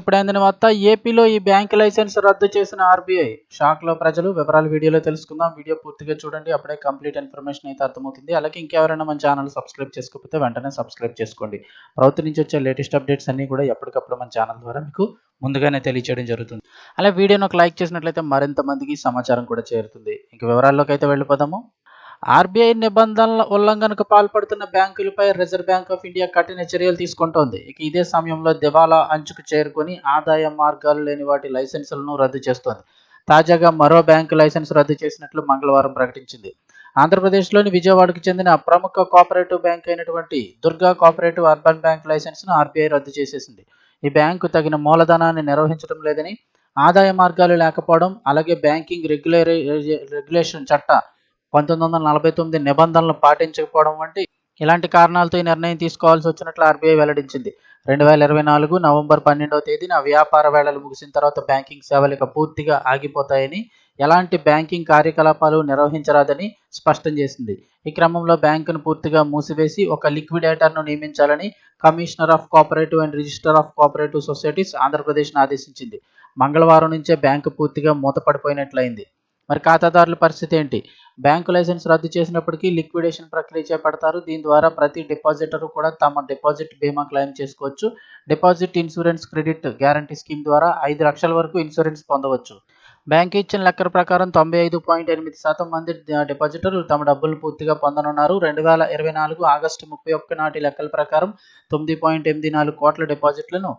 ఇప్పుడే అందిన వార్త. ఏపీలో ఈ బ్యాంక్ లైసెన్స్ రద్దు చేసిన ఆర్బీఐ. షాక్‌లో ప్రజలు. వివరాలు వీడియోలో తెలుసుకుందాం. వీడియో పూర్తిగా చూడండి. అప్పుడే కంప్లీట్ ఇన్ఫర్మేషన్ అయితే అర్థమవుతుంది. అలాగే ఇంకెవరైనా మన ఛానల్ సబ్స్క్రైబ్ చేసుకోకపోతే వెంటనే సబ్స్క్రైబ్ చేసుకోండి. ప్రభుత్వం నుంచి వచ్చే లేటెస్ట్ అప్డేట్స్ అన్నీ కూడా ఎప్పటికప్పుడు మన ఛానల్ ద్వారా మీకు ముందుగానే తెలియచేయడం జరుగుతుంది. అలా వీడియోని ఒక లైక్ చేసినట్లయితే మరింత మందికి సమాచారం కూడా చేరుతుంది. ఇంక వివరాల్లోకి అయితే వెళ్ళిపోదాము. ఆర్బీఐ నిబంధనల ఉల్లంఘనకు పాల్పడుతున్న బ్యాంకులపై రిజర్వ్ బ్యాంక్ ఆఫ్ ఇండియా కఠిన చర్యలు తీసుకుంటోంది. ఇక ఇదే సమయంలో దివాలా అంచుకు చేరుకొని ఆదాయ మార్గాలు లేని వాటి లైసెన్సులను రద్దు చేస్తోంది. తాజాగా మరో బ్యాంకు లైసెన్స్ రద్దు చేసినట్లు మంగళవారం ప్రకటించింది. ఆంధ్రప్రదేశ్లోని విజయవాడకు చెందిన ప్రముఖ కోఆపరేటివ్ బ్యాంక్ అయినటువంటి దుర్గా కోఆపరేటివ్ అర్బన్ బ్యాంక్ లైసెన్స్ను ఆర్బీఐ రద్దు చేసేసింది. ఈ బ్యాంకు తగిన మూలధనాన్ని నిర్వహించడం లేదని, ఆదాయ మార్గాలు లేకపోవడం, అలాగే బ్యాంకింగ్ రెగ్యులేషన్ చట్ట 1949 నిబంధనలను పాటించకపోవడం వంటి ఇలాంటి కారణాలతో ఈ నిర్ణయం తీసుకోవాల్సి వచ్చినట్లు ఆర్బీఐ వెల్లడించింది. 2024 నవంబర్ 12వ తేదీన వ్యాపార వేళలు ముగిసిన తర్వాత బ్యాంకింగ్ సేవలు ఇక పూర్తిగా ఆగిపోతాయని, ఎలాంటి బ్యాంకింగ్ కార్యకలాపాలు నిర్వహించరాదని స్పష్టం చేసింది. ఈ క్రమంలో బ్యాంకును పూర్తిగా మూసివేసి ఒక లిక్విడేటర్ను నియమించాలని commissioner of cooperative and register of cooperative societies ఆంధ్రప్రదేశ్ను ఆదేశించింది. మంగళవారం నుంచే బ్యాంకు పూర్తిగా మూతపడిపోయినట్లయింది. మరి ఖాతాదారుల పరిస్థితి ఏంటి? బ్యాంకు లైసెన్స్ రద్దు చేసినప్పటికీ లిక్విడేషన్ ప్రక్రియ చేపడతారు. దీని ద్వారా ప్రతి డిపాజిటరు కూడా తమ డిపాజిట్ బీమా క్లెయిమ్ చేసుకోవచ్చు. Deposit insurance credit guarantee scheme ద్వారా 5 లక్షల వరకు ఇన్సూరెన్స్ పొందవచ్చు. బ్యాంకు ఇచ్చిన లెక్కల ప్రకారం 95.8% మంది డిపాజిటర్లు తమ డబ్బులు పూర్తిగా పొందనున్నారు. 2024 ఆగస్టు 31 నాటి లెక్కల ప్రకారం 9.84 కోట్ల డిపాజిట్లను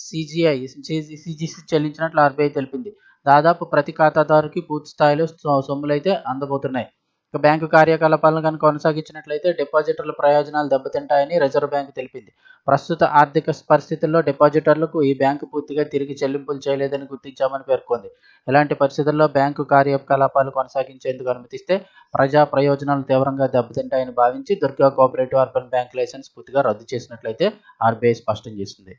సిజిసి చెల్లించినట్లు ఆర్బీఐ తెలిపింది. దాదాపు ప్రతి ఖాతాదారుకి పూర్తి స్థాయిలో సొమ్ములైతే అందబోతున్నాయి. ఇక బ్యాంకు కార్యకలాపాలను కనుక కొనసాగించినట్లయితే డిపాజిటర్ల ప్రయోజనాలు దెబ్బతింటాయని రిజర్వ్ బ్యాంక్ తెలిపింది. ప్రస్తుత ఆర్థిక పరిస్థితుల్లో డిపాజిటర్లకు ఈ బ్యాంకు పూర్తిగా తిరిగి చెల్లింపులు చేయలేదని గుర్తించామని పేర్కొంది. ఇలాంటి పరిస్థితుల్లో బ్యాంకు కార్యకలాపాలు కొనసాగించేందుకు అనుమతిస్తే ప్రజా ప్రయోజనాలు తీవ్రంగా దెబ్బతింటాయని భావించి Durga cooperative urban bank license పూర్తిగా రద్దు చేసినట్లయితే ఆర్బీఐ స్పష్టం చేసింది.